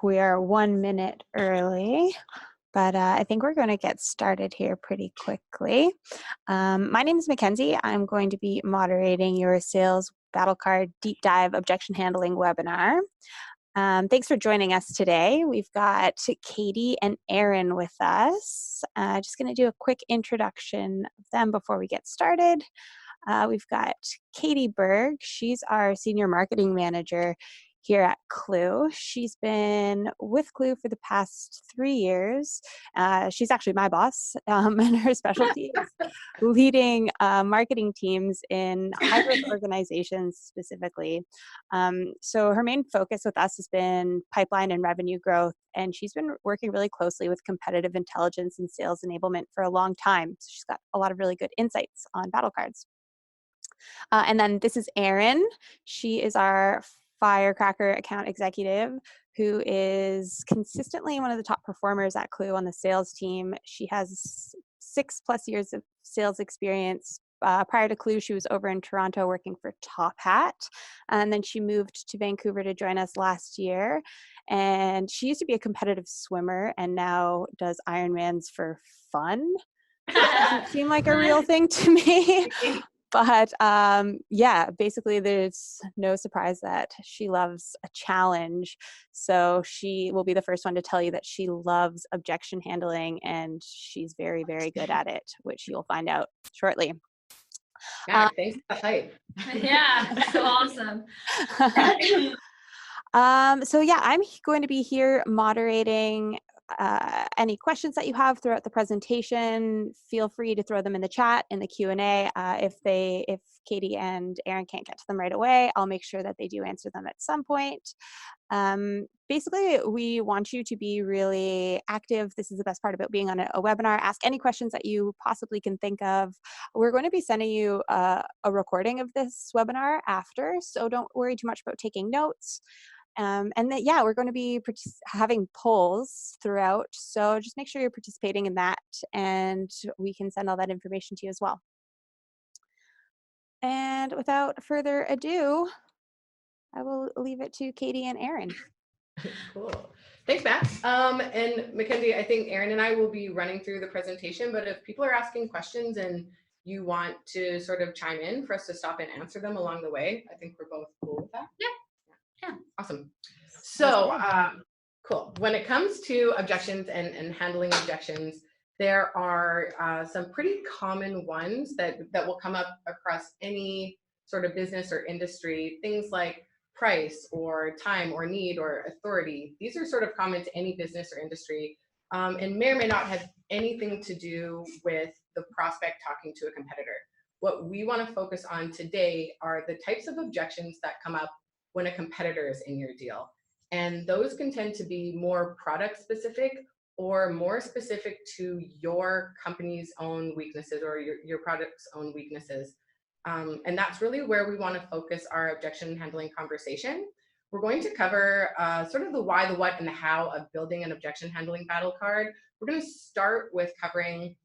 We are 1 minute early, but I think we're going to get started here pretty quickly. My name is Mackenzie. I'm going to be moderating your Sales Battlecard Deep Dive Objection Handling webinar. Thanks for joining us today. We've got Katie and Aaron with us. Just going to do a quick introduction of them before we get started. We've got Katie Berg. She's our Senior Marketing Manager here at Clue. She's been with Clue for the past 3 years. She's actually my boss, and her specialty is leading marketing teams in high-growth organizations specifically. So her main focus with us has been pipeline and revenue growth, and she's been working really closely with competitive intelligence and sales enablement for a long time. So she's got a lot of really good insights on battle cards. And then this is Erin. She is our Firecracker account executive who is consistently one of the top performers at Clue on the sales team. She has 6+ years of sales experience. Prior to Clue, she was over in Toronto working for Top Hat, and then she moved to Vancouver to join us last year. And she used to be a competitive swimmer and now does Ironmans for fun. Doesn't seem like a real thing to me. But yeah, basically there's no surprise that she loves a challenge. So she will be the first one to tell you that she loves objection handling, and she's very, very good at it, which you'll find out shortly. Yeah, thanks for the hype. Yeah, so awesome. So yeah, I'm going to be here moderating any questions that you have throughout the presentation. Feel free to throw them in the chat in the Q&A. If Katie and Aaron can't get to them right away, I'll make sure that they do answer them at some point. Basically, we want you to be really active. This is the best part about being on a webinar. Ask any questions that you possibly can think of. We're going to be sending you a recording of this webinar after, so don't worry too much about taking notes. And that, yeah, we're going to be having polls throughout, so just make sure you're participating in that, and we can send all that information to you as well. And without further ado, I will leave it to Katie and Aaron. Cool. Thanks, Matt. And Mackenzie, I think Aaron and I will be running through the presentation, but if people are asking questions and you want to sort of chime in for us to stop and answer them along the way, I think we're both cool with that. Yeah. Awesome. So cool. When it comes to objections and handling objections, there are some pretty common ones that will come up across any sort of business or industry. Things like price or time or need or authority. These are sort of common to any business or industry, and may or may not have anything to do with the prospect talking to a competitor. What we want to focus on today are the types of objections that come up when a competitor is in your deal. And those can tend to be more product specific or more specific to your company's own weaknesses or your product's own weaknesses. And that's really where we want to focus our objection handling conversation. We're going to cover sort of the why, the what, and the how of building an objection handling battle card. We're going to start with covering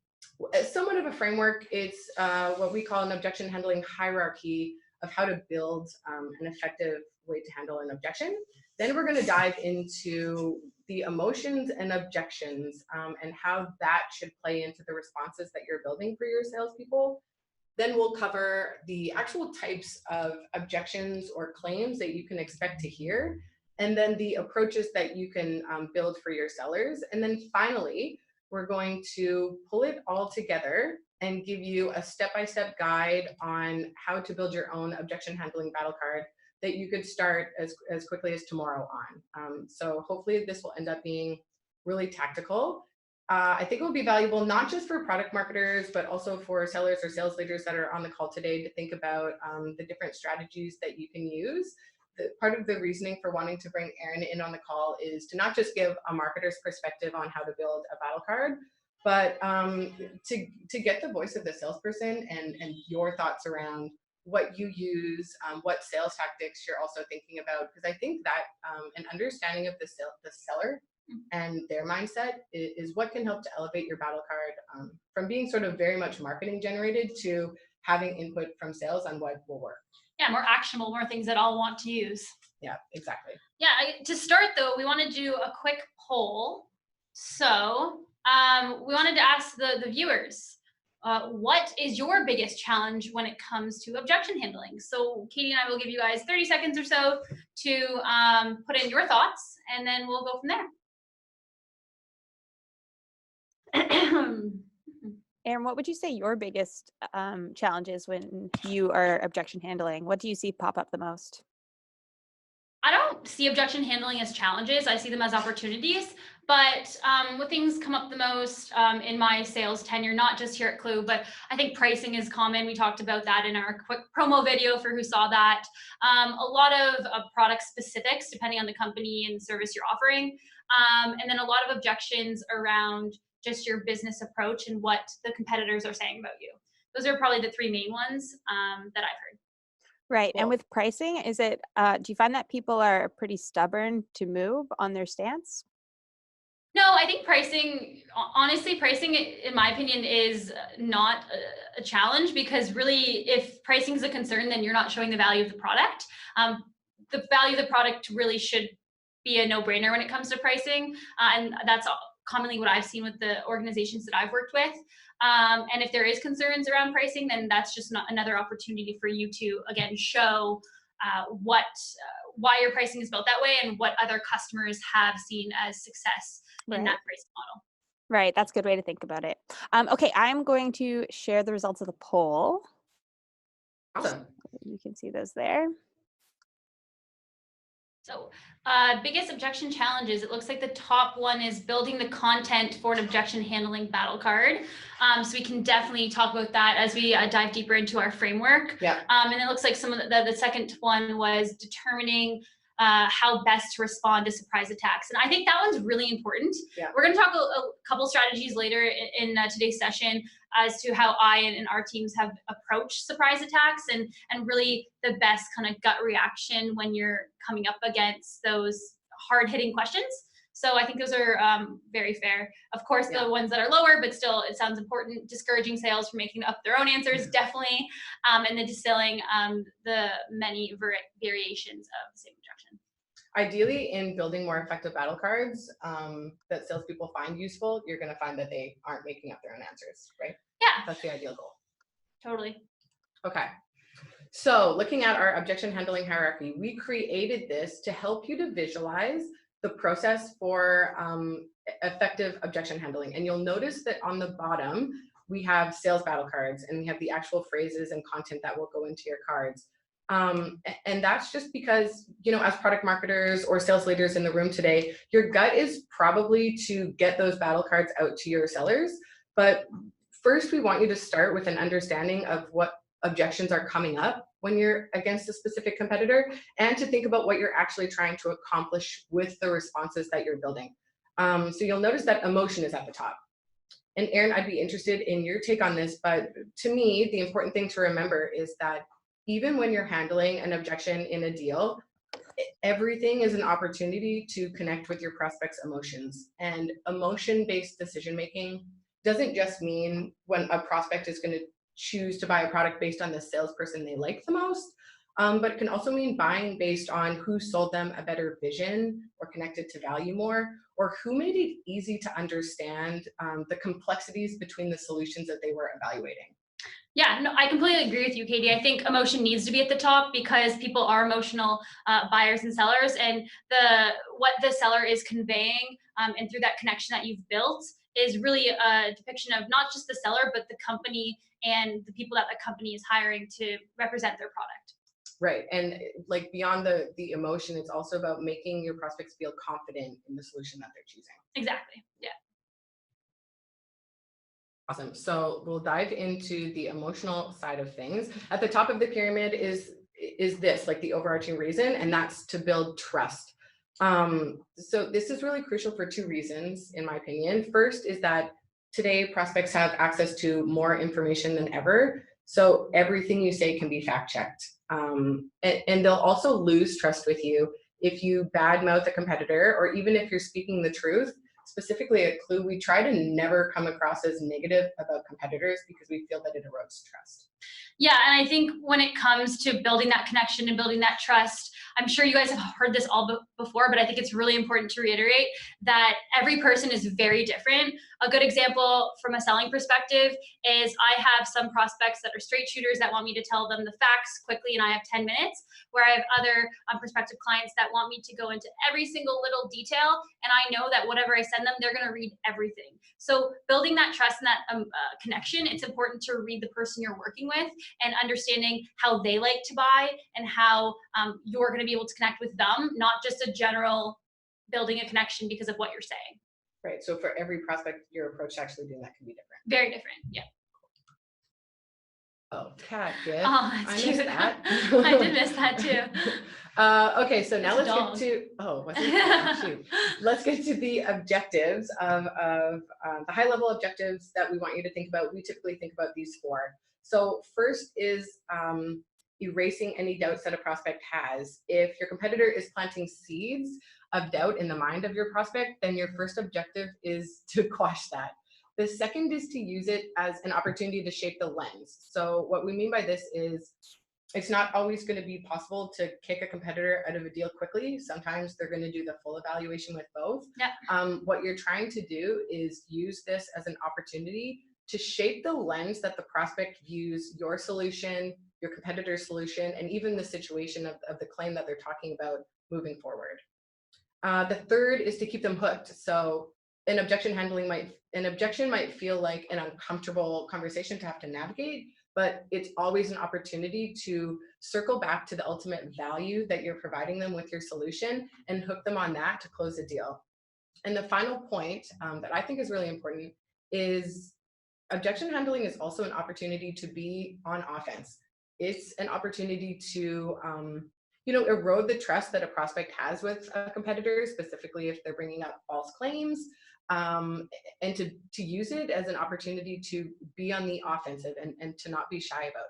somewhat of a framework. It's what we call an objection handling hierarchy of how to build an effective way to handle an objection. Then we're going to dive into the emotions and objections and how that should play into the responses that you're building for your salespeople. Then we'll cover the actual types of objections or claims that you can expect to hear, and then the approaches that you can build for your sellers. And then finally, we're going to pull it all together and give you a step-by-step guide on how to build your own objection handling battle card that you could start as quickly as tomorrow on. So hopefully this will end up being really tactical. I think it will be valuable not just for product marketers, but also for sellers or sales leaders that are on the call today to think about the different strategies that you can use. Part of the reasoning for wanting to bring Aaron in on the call is to not just give a marketer's perspective on how to build a battle card, but to get the voice of the salesperson and your thoughts around what you use, what sales tactics you're also thinking about, because I think that an understanding of the seller and their mindset is what can help to elevate your battle card from being sort of very much marketing generated to having input from sales on what will work. Yeah, more actionable, more things that I'll want to use. Yeah, exactly. Yeah, to start though, we want to do a quick poll. So we wanted to ask the viewers, what is your biggest challenge when it comes to objection handling? So Katie and I will give you guys 30 seconds or so to put in your thoughts, and then we'll go from there. Aaron, what would you say your biggest challenge is when you are objection handling? What do you see pop up the most? I don't see objection handling as challenges. I see them as opportunities. But what things come up the most in my sales tenure, not just here at Clue, but I think pricing is common. We talked about that in our quick promo video for who saw that. A lot of product specifics, depending on the company and service you're offering. And then a lot of objections around just your business approach and what the competitors are saying about you. Those are probably the three main ones that I've heard. Right. Cool. And with pricing, is it, do you find that people are pretty stubborn to move on their stance? No, I think pricing, honestly, pricing, in my opinion, is not a challenge, because really, if pricing is a concern, then you're not showing the value of the product. The value of the product really should be a no-brainer when it comes to pricing. And that's commonly what I've seen with the organizations that I've worked with. And if there is concerns around pricing, then that's just not another opportunity for you to, again, show why your pricing is built that way and what other customers have seen as success in that pricing model. Right. That's a good way to think about it. Okay. I'm going to share the results of the poll. Awesome. You can see those there. So biggest objection challenges, it looks like the top one is building the content for an objection handling battle card. So we can definitely talk about that as we dive deeper into our framework. Yeah. And it looks like some of the second one was determining how best to respond to surprise attacks. And I think that one's really important. Yeah. We're going to talk a couple strategies later in today's session as to how I and our teams have approached surprise attacks and really the best kind of gut reaction when you're coming up against those hard-hitting questions. So I think those are very fair. Of course, the ones that are lower, but still it sounds important, discouraging sales from making up their own answers, definitely, and then distilling the many variations of the same objection. Ideally, in building more effective battle cards that salespeople find useful, you're going to find that they aren't making up their own answers, right? Yeah. That's the ideal goal. Totally. Okay. So looking at our objection handling hierarchy, we created this to help you to visualize the process for effective objection handling. And you'll notice that on the bottom, we have sales battle cards and we have the actual phrases and content that will go into your cards. And that's just because, you know, as product marketers or sales leaders in the room today, your gut is probably to get those battle cards out to your sellers. But first, we want you to start with an understanding of what objections are coming up when you're against a specific competitor, and to think about what you're actually trying to accomplish with the responses that you're building. So you'll notice that emotion is at the top. And Aaron, I'd be interested in your take on this, but to me, the important thing to remember is that even when you're handling an objection in a deal, everything is an opportunity to connect with your prospect's emotions. And emotion-based decision-making doesn't just mean when a prospect is going to choose to buy a product based on the salesperson they like the most, but it can also mean buying based on who sold them a better vision or connected to value more, or who made it easy to understand the complexities between the solutions that they were evaluating. Yeah, no, I completely agree with you, Katie. I think emotion needs to be at the top because people are emotional buyers and sellers, and what the seller is conveying and through that connection that you've built is really a depiction of not just the seller, but the company and the people that the company is hiring to represent their product. Right, and like beyond the emotion, it's also about making your prospects feel confident in the solution that they're choosing. Exactly, yeah. Awesome. So we'll dive into the emotional side of things. At the top of the pyramid is this, like the overarching reason, and that's to build trust. So this is really crucial for two reasons, in my opinion. First is that today prospects have access to more information than ever. So everything you say can be fact checked. And they'll also lose trust with you if you badmouth a competitor, or even if you're speaking the truth. Specifically at Clue, we try to never come across as negative about competitors because we feel that it erodes trust. Yeah, and I think when it comes to building that connection and building that trust, I'm sure you guys have heard this all before, but I think it's really important to reiterate that every person is very different. A good example from a selling perspective is I have some prospects that are straight shooters that want me to tell them the facts quickly and I have 10 minutes, where I have other prospective clients that want me to go into every single little detail, and I know that whatever I send them, they're going to read everything. So building that trust and that connection, it's important to read the person you're working with and understanding how they like to buy and how you're going to be able to connect with them, not just a general building a connection because of what you're saying. Right. So for every prospect, your approach to actually doing that can be different. Very different. Yeah. Oh, cat gift. Oh, that's I cute. missed that. I did miss that too. Okay, so now It's a let's get to, oh, what's it? Shoot. Let's get to the objectives of the high level objectives that we want you to think about. We typically think about these 4. So first is erasing any doubts that a prospect has. If your competitor is planting seeds of doubt in the mind of your prospect, then your first objective is to quash that. The second is to use it as an opportunity to shape the lens. So what we mean by this is it's not always going to be possible to kick a competitor out of a deal quickly. Sometimes they're going to do the full evaluation with both. Yeah. What you're trying to do is use this as an opportunity to shape the lens that the prospect views your solution, your competitor's solution, and even the situation of the claim that they're talking about moving forward. The third is to keep them hooked. So an objection might feel like an uncomfortable conversation to have to navigate, but it's always an opportunity to circle back to the ultimate value that you're providing them with your solution and hook them on that to close a deal. And the final point that I think is really important is objection handling is also an opportunity to be on offense. It's an opportunity to erode the trust that a prospect has with a competitor, specifically if they're bringing up false claims, and to use it as an opportunity to be on the offensive and to not be shy about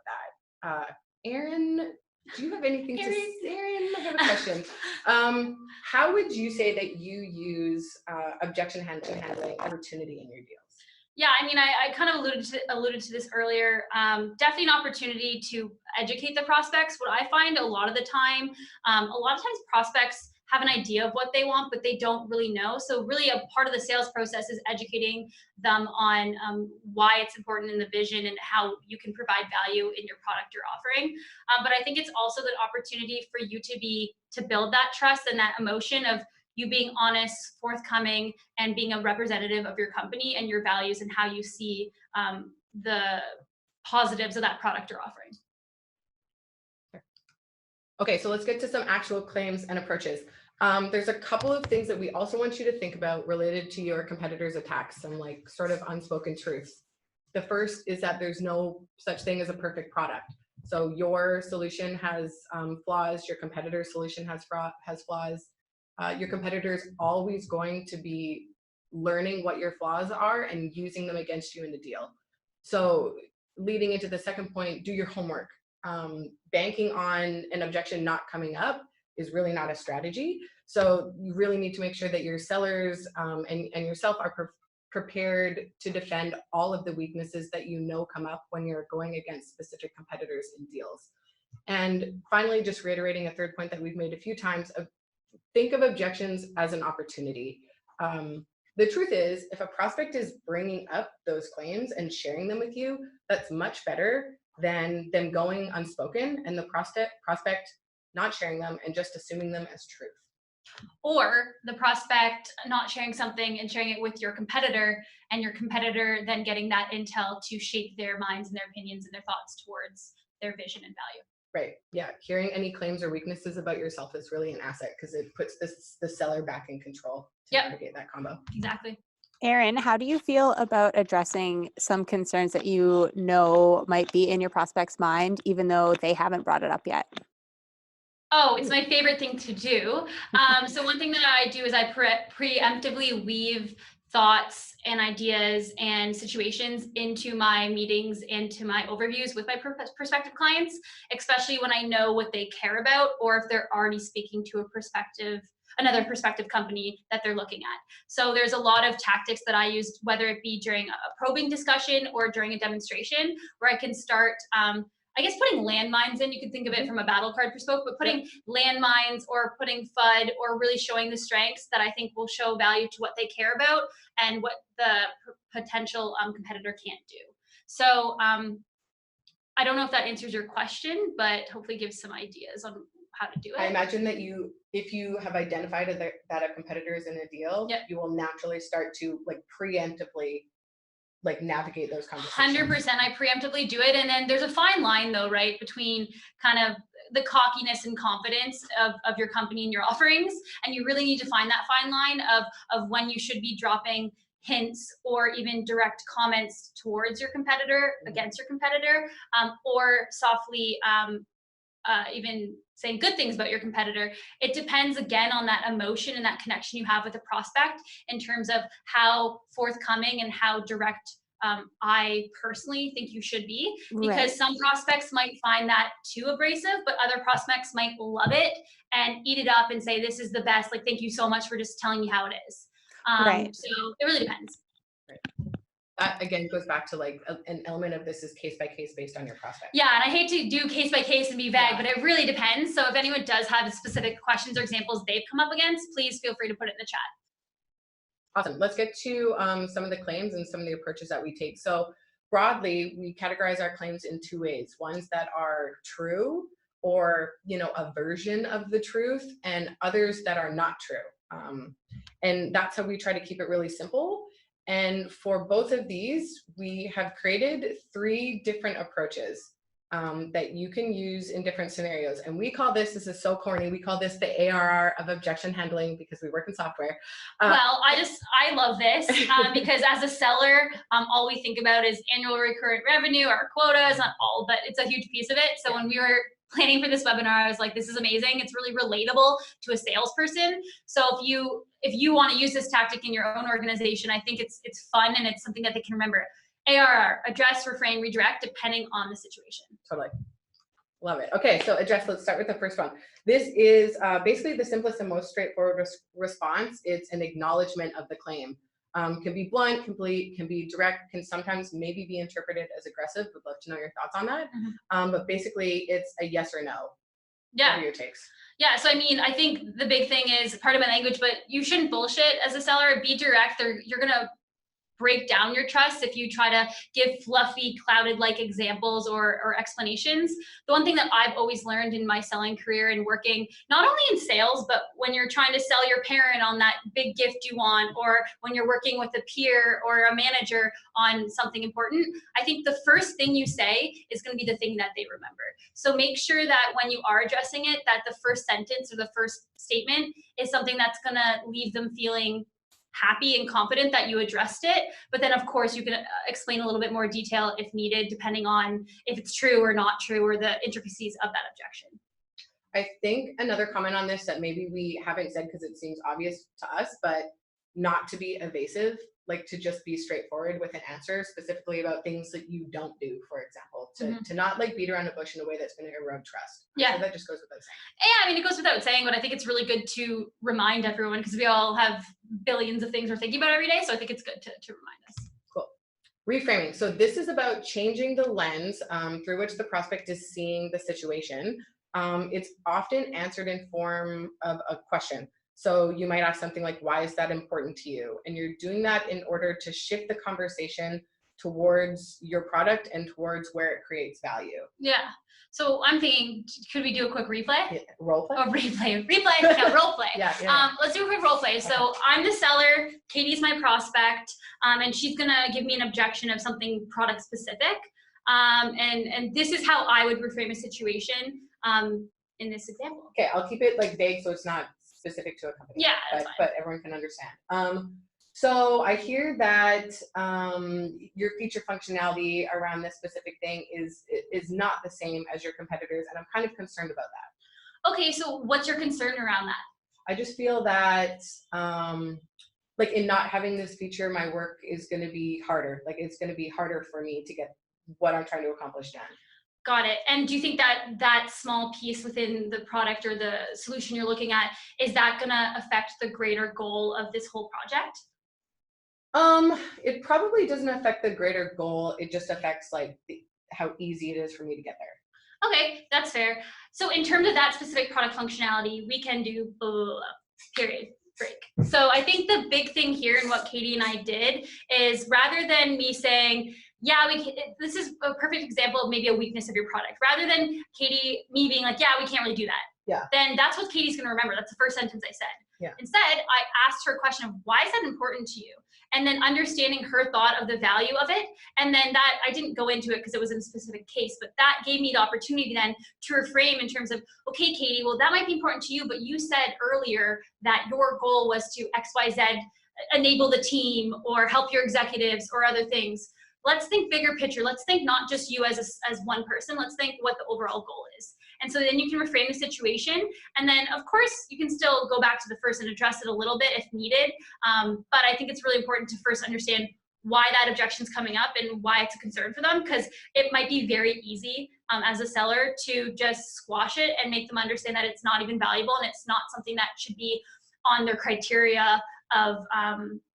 that. Erin, do you have anything to say? Erin, I have a question. How would you say that you use objection handling opportunity in your deals? Yeah, I mean, I kind of alluded to this earlier. Definitely an opportunity to educate the prospects. What I find a lot of times prospects have an idea of what they want, but they don't really know. So really a part of the sales process is educating them on why it's important in the vision and how you can provide value in your product you're offering. But I think it's also the opportunity for you to build that trust and that emotion of you being honest, forthcoming, and being a representative of your company and your values and how you see the positives of that product you're offering. Okay, so let's get to some actual claims and approaches. There's a couple of things that we also want you to think about related to your competitors' attacks, some like sort of unspoken truths. The first is that there's no such thing as a perfect product. So your solution has flaws, your competitor's solution has flaws. Your competitor is always going to be learning what your flaws are and using them against you in the deal. So leading into the second point, do your homework. Banking on an objection not coming up is really not a strategy. So you really need to make sure that your sellers and yourself are prepared to defend all of the weaknesses that you know come up when you're going against specific competitors in deals. And finally, just reiterating a third point that we've made a few times, think of objections as an opportunity. The truth is, if a prospect is bringing up those claims and sharing them with you, that's much better than them going unspoken and the prospect not sharing them and just assuming them as truth. Or the prospect not sharing something and sharing it with your competitor, and your competitor then getting that intel to shape their minds and their opinions and their thoughts towards their vision and value. Right. Yeah. Hearing any claims or weaknesses about yourself is really an asset because it puts the seller back in control to navigate that combo. Exactly. Erin, how do you feel about addressing some concerns that you know might be in your prospect's mind, even though they haven't brought it up yet? Oh, it's my favorite thing to do. So one thing that I do is I preemptively weave thoughts and ideas and situations into my meetings, into my overviews with my prospective clients, especially when I know what they care about or if they're already speaking to another prospective company that they're looking at. So there's a lot of tactics that I use, whether it be during a probing discussion or during a demonstration, where I can start I guess putting landmines in, you could think of it from a battle card perspective, but putting landmines or putting FUD or really showing the strengths that I think will show value to what they care about and what the potential competitor can't do. So I don't know if that answers your question, but hopefully gives some ideas on how to do it. I imagine that if you have identified that a competitor is in a deal, you will naturally start to like preemptively like navigate those conversations. 100%, I preemptively do it. And then there's a fine line though, right, between kind of the cockiness and confidence of your company and your offerings. And you really need to find that fine line of when you should be dropping hints or even direct comments towards your competitor, against your competitor, or softly even saying good things about your competitor. It depends again on that emotion and that connection you have with the prospect in terms of how forthcoming and how direct I personally think you should be, because some prospects might find that too abrasive, but other prospects might love it and eat it up and say, this is the best, like, thank you so much for just telling me how it is. So it really depends. That again goes back to like an element of this is case by case based on your prospect. Yeah, and I hate to do case by case and be vague, but it really depends. So if anyone does have specific questions or examples they've come up against, please feel free to put it in the chat. Awesome. Let's get to some of the claims and some of the approaches that we take. So broadly, we categorize our claims in two ways: ones that are true, or a version of the truth, and others that are not true. And that's how we try to keep it really simple. And for both of these, we have created 3 different approaches that you can use in different scenarios. And we call this is so corny, we call this the ARR of objection handling because we work in software. Well, I love this because as a seller, all we think about is annual recurrent revenue, our quotas, not all, but it's a huge piece of it. So when we were planning for this webinar, I was like, this is amazing. It's really relatable to a salesperson. So if you want to use this tactic in your own organization, I think it's fun and it's something that they can remember. ARR, address, refrain, redirect, depending on the situation. Totally. Love it. Okay, so address, let's start with the first one. This is basically the simplest and most straightforward response. It's an acknowledgement of the claim. Can be blunt, can be direct, can sometimes maybe be interpreted as aggressive. Would love to know your thoughts on that. But basically it's a yes or no. Yeah. What are your takes? Yeah, so I mean, I think the big thing is part of my language, but you shouldn't bullshit as a seller. Be direct. You're gonna break down your trust if you try to give fluffy, clouded-like examples or explanations. The one thing that I've always learned in my selling career and working, not only in sales, but when you're trying to sell your parent on that big gift you want, or when you're working with a peer or a manager on something important, I think the first thing you say is going to be the thing that they remember. So make sure that when you are addressing it, that the first sentence or the first statement is something that's going to leave them feeling happy and confident that you addressed it. But then of course you can explain a little bit more detail if needed, depending on if it's true or not true, or the intricacies of that objection. I think another comment on this that maybe we haven't said because it seems obvious to us, but not to be evasive, like to just be straightforward with an answer specifically about things that you don't do, for example, to not like beat around the bush in a way that's going to erode trust. Yeah. So that just goes without saying. Yeah, I mean, it goes without saying, but I think it's really good to remind everyone because we all have billions of things we're thinking about every day. So I think it's good to remind us. Cool. Reframing. So this is about changing the lens through which the prospect is seeing the situation. It's often answered in form of a question. So you might ask something like, why is that important to you? And you're doing that in order to shift the conversation towards your product and towards where it creates value. Yeah. So I'm thinking, could we do a quick replay? Yeah, role play? Oh, replay. No, role play. Yeah. Let's do a quick role play. So I'm the seller, Katie's my prospect, and she's gonna give me an objection of something product specific. And this is how I would reframe a situation in this example. Okay, I'll keep it like vague so it's not specific to a company. Yeah, that's fine. But everyone can understand. So I hear that your feature functionality around this specific thing is not the same as your competitors, and I'm kind of concerned about that. Okay, so what's your concern around that? I just feel that like in not having this feature, my work is going to be harder. Like it's going to be harder for me to get what I'm trying to accomplish done. Got it. And do you think that that small piece within the product or the solution you're looking at, is that going to affect the greater goal of this whole project? It probably doesn't affect the greater goal. It just affects like how easy it is for me to get there. Okay, that's fair. So in terms of that specific product functionality, we can do blah, blah, blah, period, break. So I think the big thing here and what Katie and I did is rather than me saying, yeah, this is a perfect example of maybe a weakness of your product. Rather than me being like, yeah, we can't really do that. Yeah. Then that's what Katie's going to remember. That's the first sentence I said. Yeah. Instead, I asked her a question of why is that important to you? And then understanding her thought of the value of it. And then that, I didn't go into it because it was in a specific case, but that gave me the opportunity then to reframe in terms of, okay, Katie, well, that might be important to you, but you said earlier that your goal was to XYZ enable the team or help your executives or other things. Let's think bigger picture. Let's think not just you as one person. Let's think what the overall goal is. And so then you can reframe the situation. And then, of course, you can still go back to the first and address it a little bit if needed. But I think it's really important to first understand why that objection's coming up and why it's a concern for them, because it might be very easy as a seller to just squash it and make them understand that it's not even valuable and it's not something that should be on their criteria of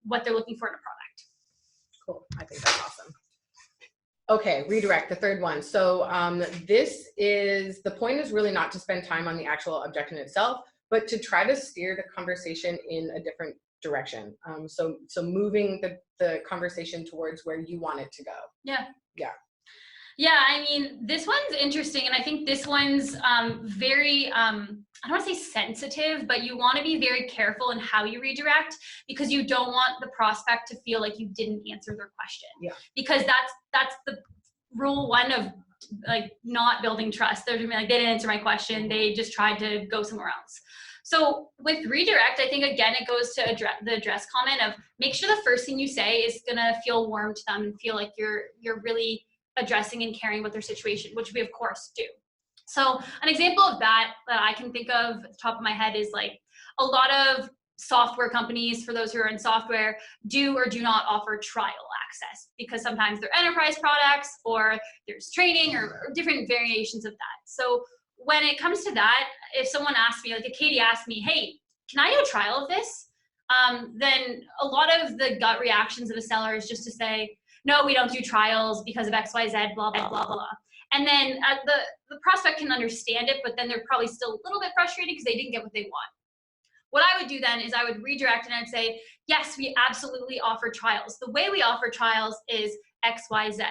what they're looking for in a product. Cool. I think that's awesome. Okay, redirect, the third one. So the point is really not to spend time on the actual objection itself, but to try to steer the conversation in a different direction. So moving the conversation towards where you want it to go. Yeah. Yeah. Yeah, I mean, this one's interesting, and I think this one's very, I don't want to say sensitive, but you want to be very careful in how you redirect because you don't want the prospect to feel like you didn't answer their question. Yeah. Because that's the rule one of like not building trust. They're gonna be like, they didn't answer my question. They just tried to go somewhere else. So with redirect, I think again, it goes to the address comment of make sure the first thing you say is gonna feel warm to them and feel like you're really addressing and caring about their situation, which we of course do. So an example of that I can think of at the top of my head is like a lot of software companies, for those who are in software, do or do not offer trial access because sometimes they're enterprise products or there's training or different variations of that. So when it comes to that, if someone asks me, like if Katie asked me, hey, can I do a trial of this? Then a lot of the gut reactions of a seller is just to say, no, we don't do trials because of XYZ, blah, blah, blah, blah. And then the prospect can understand it, but then they're probably still a little bit frustrated because they didn't get what they want. What I would do then is I would redirect and I'd say, yes, we absolutely offer trials. The way we offer trials is XYZ.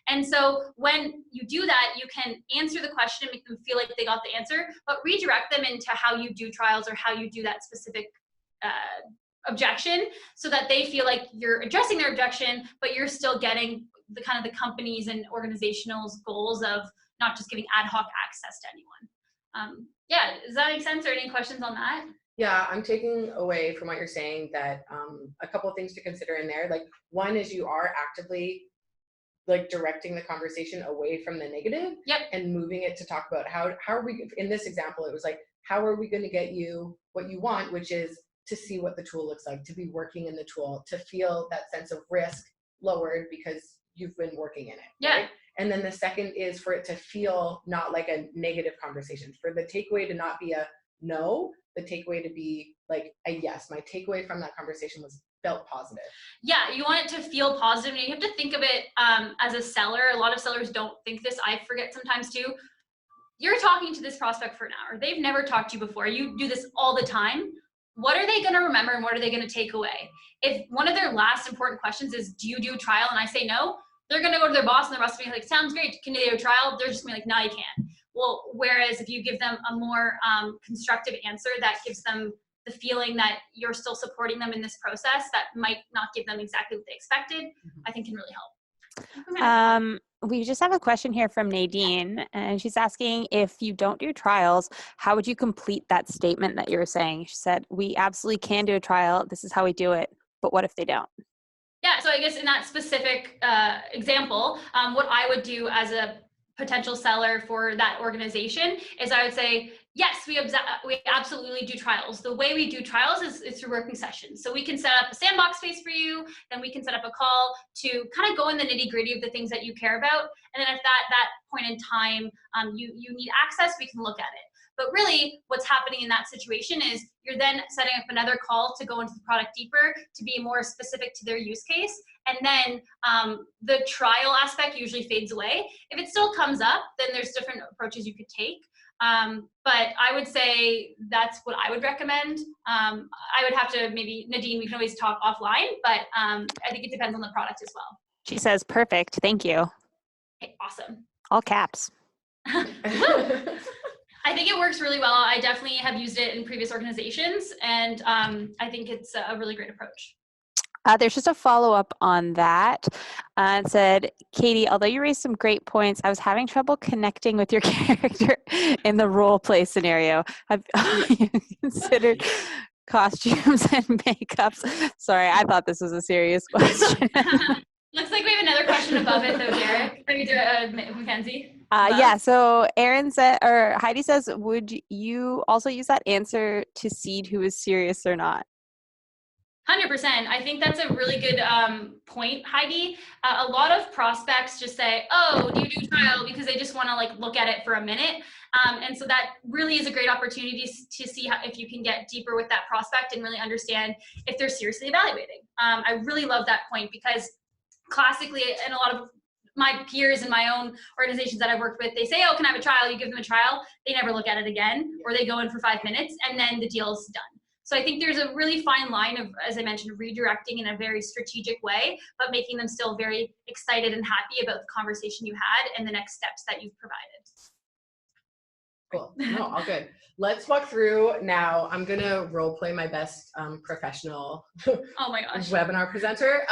And so when you do that, you can answer the question and make them feel like they got the answer, but redirect them into how you do trials or how you do that specific objection so that they feel like you're addressing their objection, but you're still getting the kind of the company's and organizational's goals of not just giving ad hoc access to anyone. Yeah, does that make sense or any questions on that? Yeah, I'm taking away from what you're saying that a couple of things to consider in there. Like one is you are actively like directing the conversation away from the negative. Yep. And moving it to talk about how are we, in this example, it was like, how are we going to get you what you want, which is to see what the tool looks like, to be working in the tool, to feel that sense of risk lowered because you've been working in it. Yeah. Right? And then the second is for it to feel not like a negative conversation, for the takeaway to not be a no, the takeaway to be like a yes. My takeaway from that conversation felt positive. Yeah, you want it to feel positive. And you have to think of it as a seller. A lot of sellers don't think this. I forget sometimes too. You're talking to this prospect for an hour. They've never talked to you before. You do this all the time. What are they going to remember and what are they going to take away? If one of their last important questions is, do you do a trial? And I say no, they're going to go to their boss and their boss will be like, sounds great. Can you do a trial? They're just going to be like, no, you can't. Well, whereas if you give them a more constructive answer that gives them the feeling that you're still supporting them in this process that might not give them exactly what they expected, I think can really help. We just have a question here from Nadine, and she's asking if you don't do trials, how would you complete that statement that you were saying? She said, we absolutely can do a trial. This is how we do it. But what if they don't? Yeah, so I guess in that specific example, what I would do as a potential seller for that organization is I would say, yes, we absolutely do trials. The way we do trials is through working sessions. So we can set up a sandbox space for you, then we can set up a call to kind of go in the nitty gritty of the things that you care about. And then if that point in time, you need access, we can look at it. But really what's happening in that situation is you're then setting up another call to go into the product deeper, to be more specific to their use case. And then the trial aspect usually fades away. If it still comes up, then there's different approaches you could take. But I would say that's what I would recommend. I would have to maybe, Nadine, we can always talk offline, but I think it depends on the product as well. She says, perfect. Thank you. Okay, awesome. All caps. I think it works really well. I definitely have used it in previous organizations, and I think it's a really great approach. There's just a follow-up on that. It said, Katie, although you raised some great points, I was having trouble connecting with your character in the role play scenario. Have you considered costumes and makeups? Sorry, I thought this was a serious question. Looks like we have another question above it though, Derek. Maybe do Mackenzie. Yeah, so Erin said, or Heidi says, would you also use that answer to seed who is serious or not? 100%. I think that's a really good point, Heidi. A lot of prospects just say, oh, do you do trial? Because they just want to like look at it for a minute. And so that really is a great opportunity to see if you can get deeper with that prospect and really understand if they're seriously evaluating. I really love that point because classically, and a lot of my peers in my own organizations that I've worked with, they say, oh, can I have a trial? You give them a trial. They never look at it again, or they go in for 5 minutes and then the deal's done. So I think there's a really fine line of, as I mentioned, redirecting in a very strategic way, but making them still very excited and happy about the conversation you had and the next steps that you've provided. Cool. No, all good. Let's walk through now. I'm going to role play my best professional Oh my gosh. webinar presenter.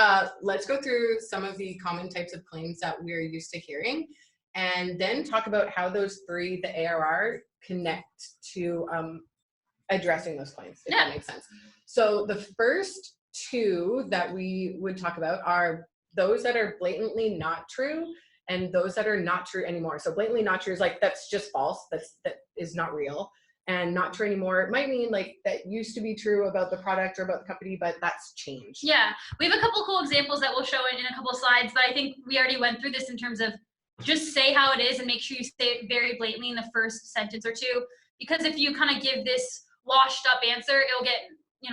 Let's go through some of the common types of claims that we're used to hearing, and then talk about how those three, the ARR, connect to addressing those claims, if that makes sense. So the first two that we would talk about are those that are blatantly not true and those that are not true anymore. So blatantly not true is like, that's just false. That is not real. And not true anymore, it might mean like that used to be true about the product or about the company, but that's changed. Yeah, we have a couple cool examples that we'll show in a couple of slides, but I think we already went through this in terms of just say how it is and make sure you say it very blatantly in the first sentence or two, because if you kind of give this washed up answer, it'll get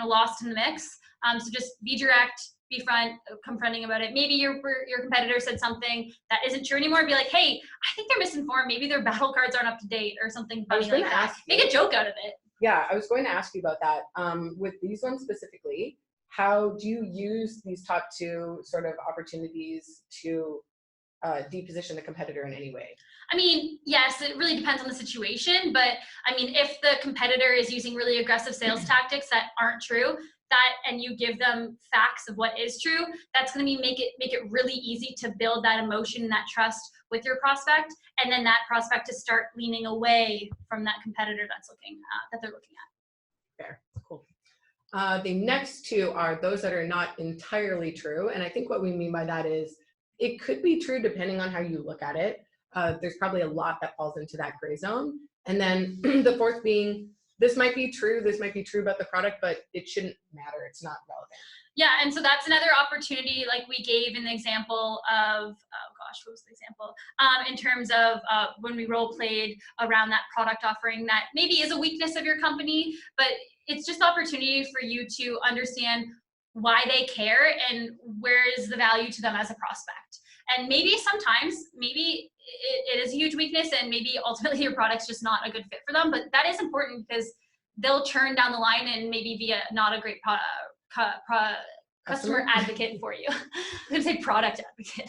lost in the mix. So just be direct, be confronting about it. Maybe your competitor said something that isn't true anymore. Be like, hey, I think they're misinformed. Maybe their battle cards aren't up to date or something funny like that. Make a joke out of it. Yeah, I was going to ask you about that. With these ones specifically, how do you use these top two sort of opportunities to deposition the competitor in any way? I mean, yes, it really depends on the situation, but I mean, if the competitor is using really aggressive sales tactics that aren't true, and you give them facts of what is true, that's going to make it really easy to build that emotion and that trust with your prospect, and then that prospect to start leaning away from that competitor that they're looking at. Fair, cool. The next two are those that are not entirely true, and I think what we mean by that is it could be true depending on how you look at it. There's probably a lot that falls into that gray zone. And then the fourth being, this might be true about the product, but it shouldn't matter. It's not relevant. Yeah, and so that's another opportunity like we gave in the example of, oh gosh, what was the example? In terms of when we role played around that product offering that maybe is a weakness of your company, but it's just opportunity for you to understand why they care and where is the value to them as a prospect. And maybe sometimes, maybe it is a huge weakness and maybe ultimately your product's just not a good fit for them, but that is important because they'll churn down the line and maybe be not a great customer advocate for you. I'm gonna say product advocate.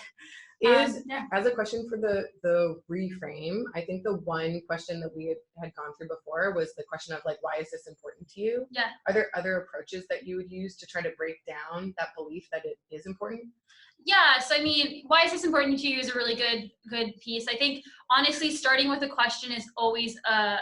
As a question for the reframe, I think the one question that we had gone through before was the question of like, why is this important to you? Yeah. Are there other approaches that you would use to try to break down that belief that it is important? Yeah, so I mean, why is this important to you is a really good piece. I think honestly, starting with a question is always a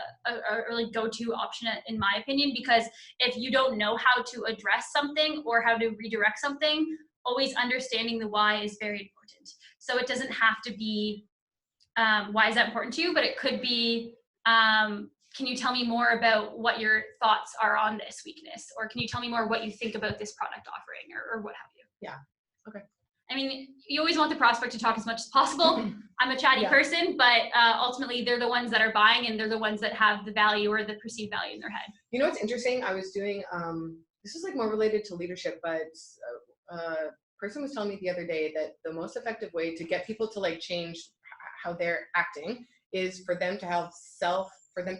really go-to option in my opinion, because if you don't know how to address something or how to redirect something, always understanding the why is very important. So it doesn't have to be why is that important to you, but it could be can you tell me more about what your thoughts are on this weakness, or can you tell me more what you think about this product offering, or what have you? Yeah. Okay. I mean, you always want the prospect to talk as much as possible. I'm a chatty person, but ultimately they're the ones that are buying, and they're the ones that have the value or the perceived value in their head. You know what's interesting? I was doing, this is like more related to leadership, but a person was telling me the other day that the most effective way to get people to like change how they're acting is for them to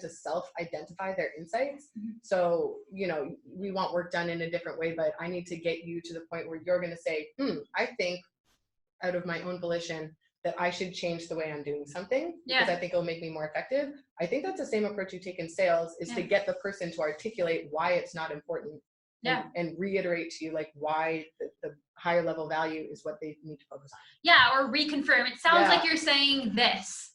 self-identify their insights. So, you know, we want work done in a different way, but I need to get you to the point where you're going to say, I think out of my own volition that I should change the way I'm doing something because I think it'll make me more effective. I think that's the same approach you take in sales, is to get the person to articulate why it's not important and reiterate to you like why the higher level value is what they need to focus on. Yeah, or reconfirm. It sounds like you're saying this.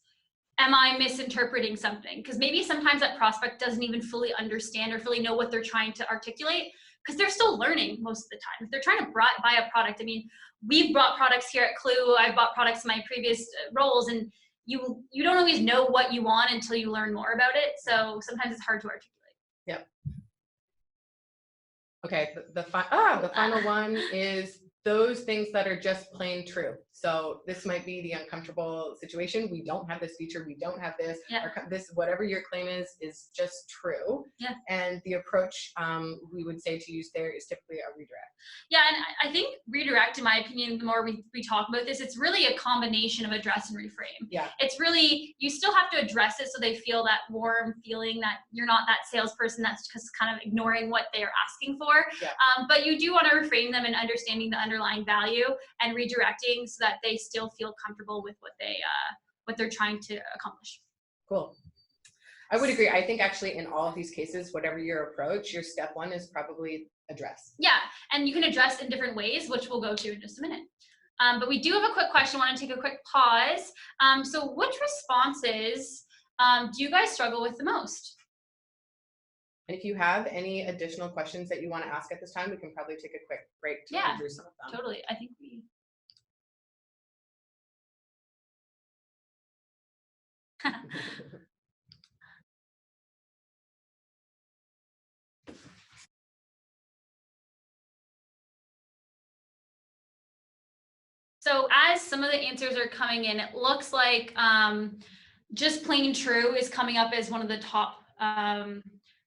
Am I misinterpreting something? Because maybe sometimes that prospect doesn't even fully understand or fully know what they're trying to articulate, because they're still learning most of the time. If they're trying to buy a product, I mean, we've bought products here at Clue. I've bought products in my previous roles, and you don't always know what you want until you learn more about it. So sometimes it's hard to articulate. Yep. Okay, the final one is those things that are just plain true. So this might be the uncomfortable situation. We don't have this feature. We don't have this. This, whatever your claim is just true. And the approach we would say to use there is typically a redirect. Yeah, and I think redirect, in my opinion, the more we talk about this, it's really a combination of address and reframe. It's really, you still have to address it so they feel that warm feeling that you're not that salesperson that's just kind of ignoring what they're asking for. But you do want to reframe them and understanding the underlying value and redirecting so that they still feel comfortable with what they're trying to accomplish. Cool. I would agree. I think actually in all of these cases, whatever your approach, your step one is probably address. Yeah, and you can address in different ways, which we'll go to in just a minute. But we do have a quick question. I want to take a quick pause. So which responses do you guys struggle with the most? And if you have any additional questions that you want to ask at this time, we can probably take a quick break to run through some of them. Totally. I think we... So as some of the answers are coming in, it looks like just plain true is coming up as one of the top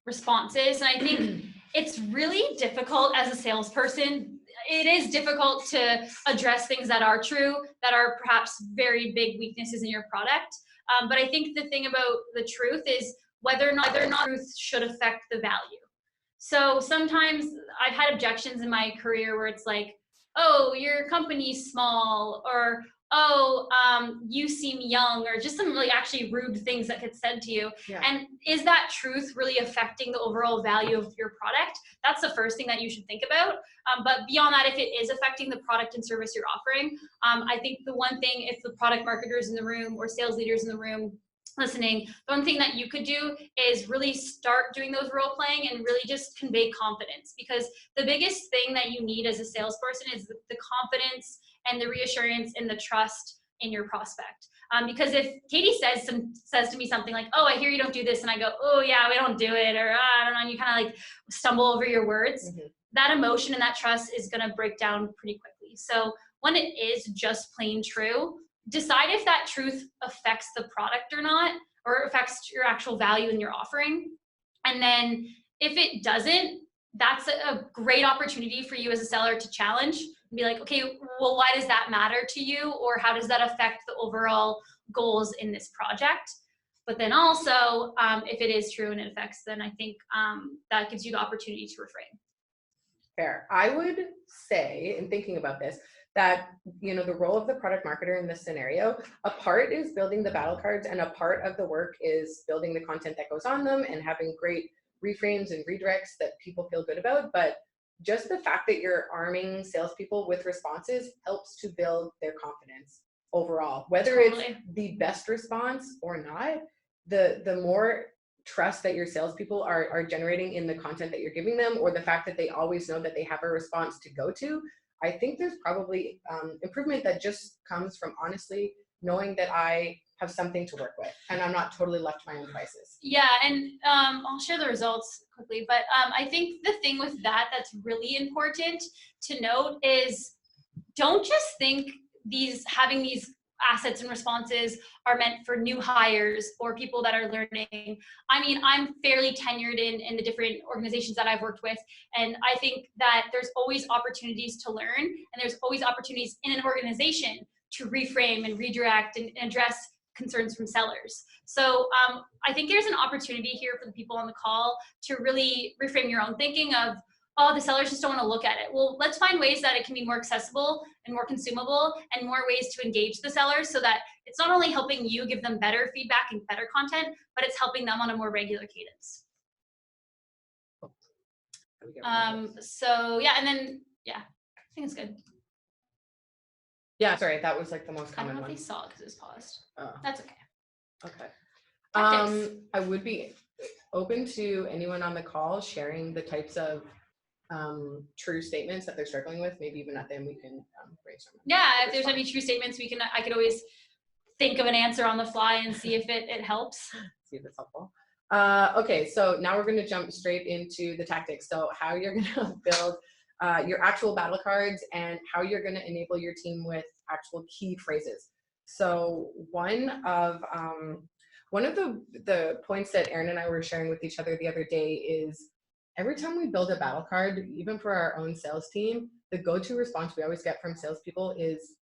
responses. And I think it's really difficult as a salesperson. It is difficult to address things that are true, that are perhaps very big weaknesses in your product. But I think the thing about the truth is whether or not truth should affect the value. So sometimes I've had objections in my career where it's like, oh, your company's small, or oh, you seem young, or just some really actually rude things that get said to you. And is that truth really affecting the overall value of your product? That's the first thing that you should think about. But beyond that, if it is affecting the product and service you're offering, I think the one thing, if the product marketers in the room or sales leaders in the room listening, the one thing that you could do is really start doing those role playing and really just convey confidence, because the biggest thing that you need as a salesperson is the confidence and the reassurance and the trust in your prospect. Because if Katie says to me something like, oh, I hear you don't do this, and I go, oh yeah, we don't do it, or I don't know, and you kind of like stumble over your words, that emotion and that trust is going to break down pretty quickly. So when it is just plain true, decide if that truth affects the product or not, or affects your actual value in your offering. And then if it doesn't, that's a great opportunity for you as a seller to challenge and be like, okay, well, why does that matter to you? Or how does that affect the overall goals in this project? But then also, if it is true and it affects, then I think that gives you the opportunity to reframe. Fair. I would say, in thinking about this, that, you know, the role of the product marketer in this scenario, a part is building the battle cards, and a part of the work is building the content that goes on them and having great reframes and redirects that people feel good about. But just the fact that you're arming salespeople with responses helps to build their confidence overall. Whether it's the best response or not, the more trust that your salespeople are generating in the content that you're giving them, or the fact that they always know that they have a response to go to, I think there's probably improvement that just comes from honestly knowing that I have something to work with and I'm not totally left to my own devices. Yeah, and I'll share the results quickly, but I think the thing with that's really important to note is don't just think having these assets and responses are meant for new hires or people that are learning. I mean, I'm fairly tenured in the different organizations that I've worked with, and I think that there's always opportunities to learn, and there's always opportunities in an organization to reframe and redirect and address concerns from sellers. So I think there's an opportunity here for the people on the call to really reframe your own thinking of, oh, the sellers just don't want to look at it. Well, let's find ways that it can be more accessible and more consumable and more ways to engage the sellers so that it's not only helping you give them better feedback and better content, but it's helping them on a more regular cadence. So yeah, and then, yeah, I think it's good. Yeah, sorry, that was like the most I common don't know one. if they saw it because it was paused. Oh, That's okay. okay. Tactics. I would be open to anyone on the call sharing the types of true statements that they're struggling with. Maybe even at the end we can brainstorm. Yeah, if there's any true statements, I could always think of an answer on the fly and see if it helps. See if it's helpful. Okay, so now we're going to jump straight into the tactics. So how you're going to build your actual battle cards and how you're going to enable your team with actual key phrases. So one of the points that Erin and I were sharing with each other the other day is every time we build a battle card, even for our own sales team, the go-to response we always get from salespeople is,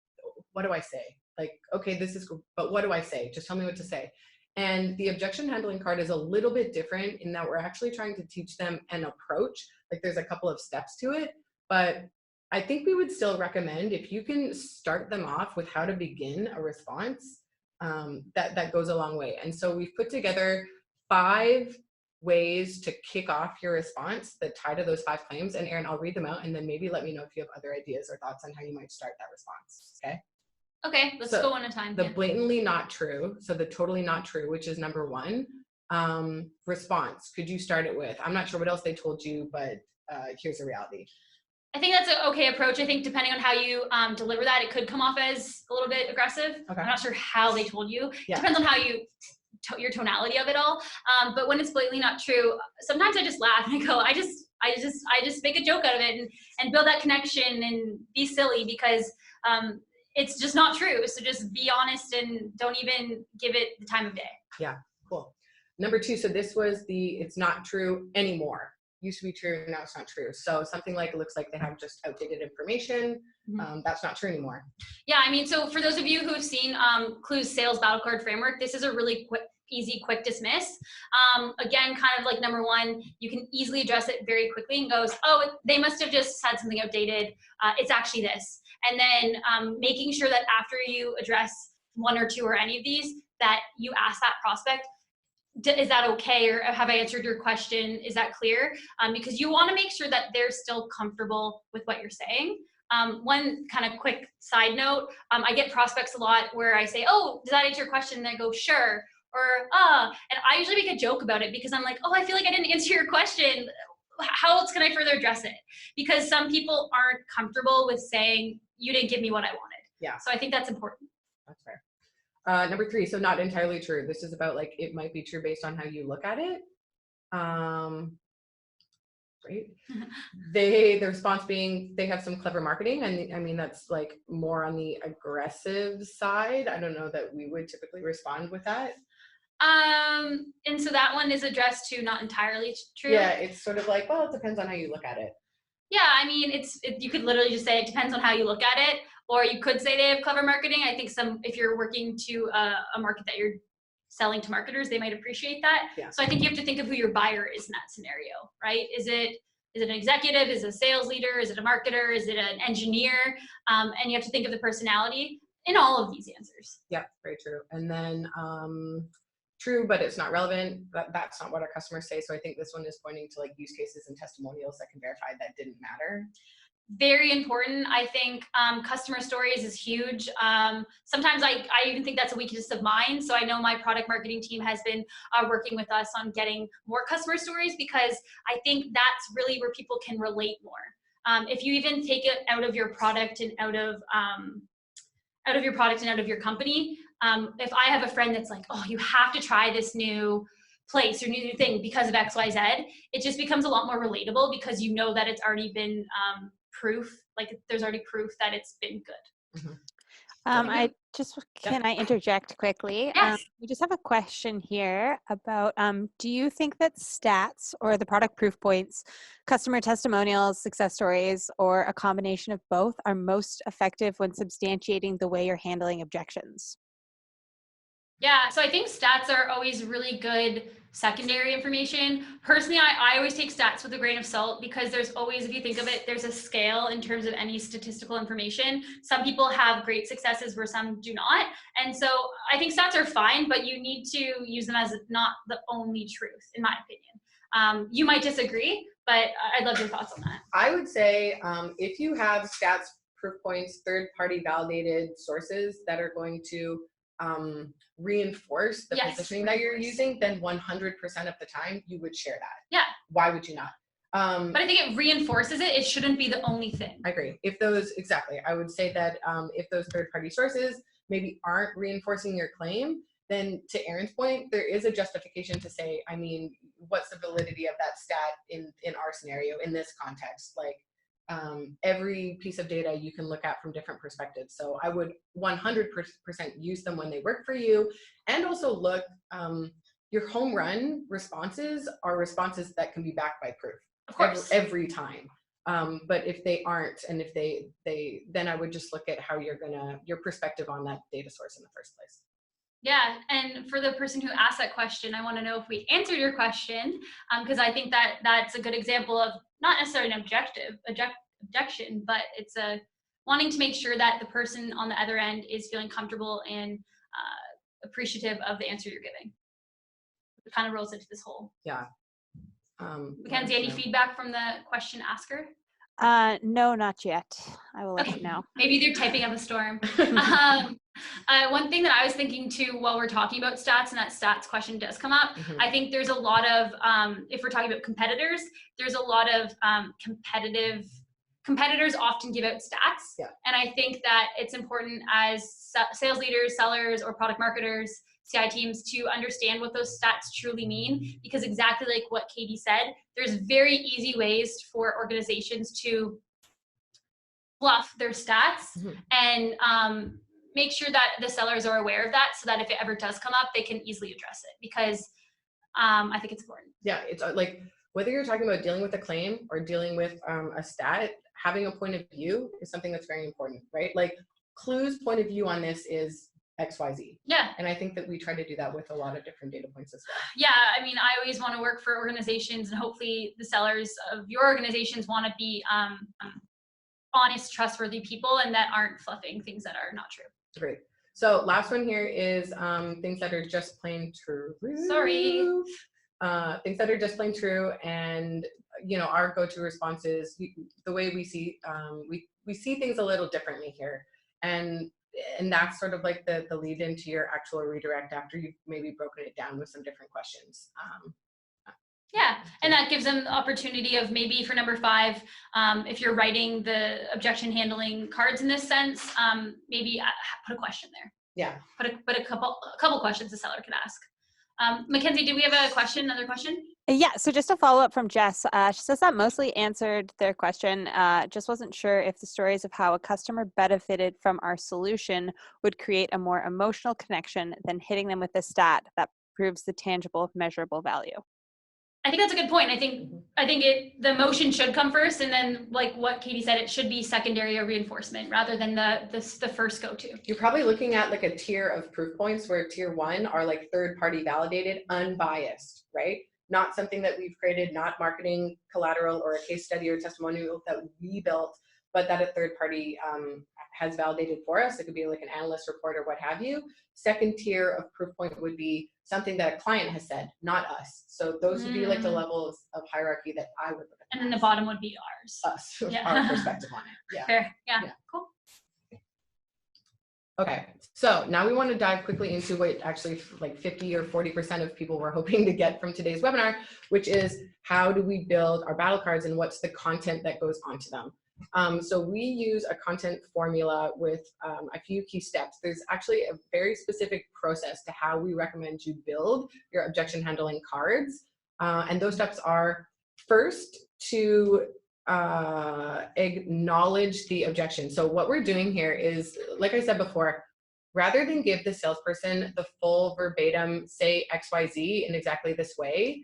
what do I say? Like, okay, this is cool, but what do I say? Just tell me what to say. And the objection handling card is a little bit different in that we're actually trying to teach them an approach. Like there's a couple of steps to it, but I think we would still recommend if you can start them off with how to begin a response, that goes a long way. And so we've put together 5 ways to kick off your response that tie to those 5 claims. And Erin, I'll read them out and then maybe let me know if you have other ideas or thoughts on how you might start that response, okay? Okay, let's go one at a time. The blatantly not true, so the totally not true, which is number 1, response. Could you start it with, I'm not sure what else they told you, but here's the reality. I think that's an okay approach. I think depending on how you deliver that, it could come off as a little bit aggressive. Okay. I'm not sure how they told you. Yeah. Depends on how your tonality of it all. But when it's blatantly not true, sometimes I just laugh and I go, I just make a joke out of it and build that connection and be silly because it's just not true. So just be honest and don't even give it the time of day. Yeah, cool. Number 2, so this was it's not true anymore. Used to be true, now it's not true. So something like, it looks like they have just outdated information. That's not true anymore. Yeah, I mean, so for those of you who have seen Clue's Sales Battlecard framework, this is a really easy, quick dismiss. Again, kind of like number 1, you can easily address it very quickly and goes, oh, they must have just had something outdated. It's actually this. And then making sure that after you address 1 or 2 or any of these, that you ask that prospect, is that okay? Or have I answered your question? Is that clear? Because you want to make sure that they're still comfortable with what you're saying. One kind of quick side note, I get prospects a lot where I say, oh, does that answer your question? And they go, sure. Or, and I usually make a joke about it because I'm like, oh, I feel like I didn't answer your question. How else can I further address it? Because some people aren't comfortable with saying, you didn't give me what I wanted. Yeah. So I think that's important. That's fair. Number 3, so not entirely true. This is about like, it might be true based on how you look at it. Right. The response being, they have some clever marketing. And I mean, that's like more on the aggressive side. I don't know that we would typically respond with that. And so that one is addressed to not entirely true. Yeah, it's sort of like, well, it depends on how you look at it. Yeah, I mean, you could literally just say it depends on how you look at it, or you could say they have clever marketing. I think if you're working to a market that you're selling to marketers, they might appreciate that. Yeah. So I think you have to think of who your buyer is in that scenario, right? Is it an executive? Is it a sales leader? Is it a marketer? Is it an engineer? And you have to think of the personality in all of these answers. Yeah, very true. And then true, but it's not relevant. That's not what our customers say. So I think this one is pointing to like use cases and testimonials that can verify that didn't matter. Very important. I think customer stories is huge. Sometimes I even think that's a weakness of mine. So I know my product marketing team has been working with us on getting more customer stories because I think that's really where people can relate more. If you even take it out of your product and out of your company, if I have a friend that's like, oh, you have to try this new place or new thing because of XYZ, it just becomes a lot more relatable because you know that it's already been proof, like there's already proof that it's been good. Mhm. I just, can I interject quickly? Yes. We just have a question here about, do you think that stats or the product proof points, customer testimonials, success stories, or a combination of both are most effective when substantiating the way you're handling objections? Yeah, so I think stats are always really good secondary information. Personally, I always take stats with a grain of salt because there's always, if you think of it, there's a scale in terms of any statistical information. Some people have great successes where some do not. And so I think stats are fine, but you need to use them as not the only truth, in my opinion. You might disagree, but I'd love your thoughts on that. I would say if you have stats, proof points, third-party validated sources that are going to reinforce the positioning that you're using, then 100% of the time you would share that. Yeah. Why would you not? But I think it reinforces it. It shouldn't be the only thing. I agree. If those, exactly, I would say that if those third-party sources maybe aren't reinforcing your claim, then to Erin's point, there is a justification to say, I mean, what's the validity of that stat in our scenario, in this context? Like every piece of data you can look at from different perspectives. So I would 100% use them when they work for you. And also look, your home run responses are responses that can be backed by proof. Of course. Every time. But if they aren't, and if they then I would just look at how your perspective on that data source in the first place. Yeah, and for the person who asked that question, I want to know if we answered your question, because I think that that's a good example of not necessarily an objection, but it's a wanting to make sure that the person on the other end is feeling comfortable and appreciative of the answer you're giving. It kind of rolls into this whole. Yeah. Mackenzie, any feedback from the question asker? No, not yet. I will let you know. Maybe they're typing up a storm. One thing that I was thinking too while we're talking about stats, and that stats question does come up, I think there's a lot of, if we're talking about competitors, there's a lot of competitors often give out stats. Yeah. And I think that it's important as sales leaders, sellers, or product marketers, CI teams to understand what those stats truly mean, because exactly like what Katie said, there's very easy ways for organizations to fluff their stats and make sure that the sellers are aware of that, so that if it ever does come up, they can easily address it, because I think it's important. Yeah, it's like whether you're talking about dealing with a claim or dealing with a stat, having a point of view is something that's very important, right? Like Clue's point of view on this is XYZ. Yeah. And I think that we try to do that with a lot of different data points as well. Yeah, I mean, I always want to work for organizations, and hopefully the sellers of your organizations want to be honest, trustworthy people, and that aren't fluffing things that are not true. Great. So last one here is things that are just plain true. Sorry. Things that are just plain true, and our go-to response is the way we see we see things a little differently here, and that's sort of like the lead into your actual redirect after you've maybe broken it down with some different questions. Yeah, and that gives them the opportunity of maybe for number 5, if you're writing the objection handling cards in this sense, maybe put a question there. Yeah. Put a couple questions the seller can ask. Mackenzie, did we have a question? Another question? Yeah, so just a follow-up from Jess. She says that mostly answered their question. Just wasn't sure if the stories of how a customer benefited from our solution would create a more emotional connection than hitting them with a stat that proves the tangible, measurable value. I think that's a good point. I think the emotion should come first, and then like what Katie said, it should be secondary or reinforcement rather than the first go-to. You're probably looking at like a tier of proof points where tier 1 are like third-party validated, unbiased, right? Not something that we've created, not marketing collateral or a case study or testimonial that we built, but that a third party has validated for us. It could be like an analyst report or what have you. Second tier of proof point would be something that a client has said, not us. So those would be like the levels of hierarchy that I would look at. And then the bottom would be ours. Us, yeah. Our perspective on it. Yeah. Fair. Yeah. Cool. Okay, so now we want to dive quickly into what actually like 50 or 40% of people were hoping to get from today's webinar, which is how do we build our battle cards and what's the content that goes onto them. So we use a content formula with a few key steps. There's actually a very specific process to how we recommend you build your objection handling cards. And those steps are first to acknowledge the objection. So what we're doing here is, like I said before, rather than give the salesperson the full verbatim, say XYZ in exactly this way,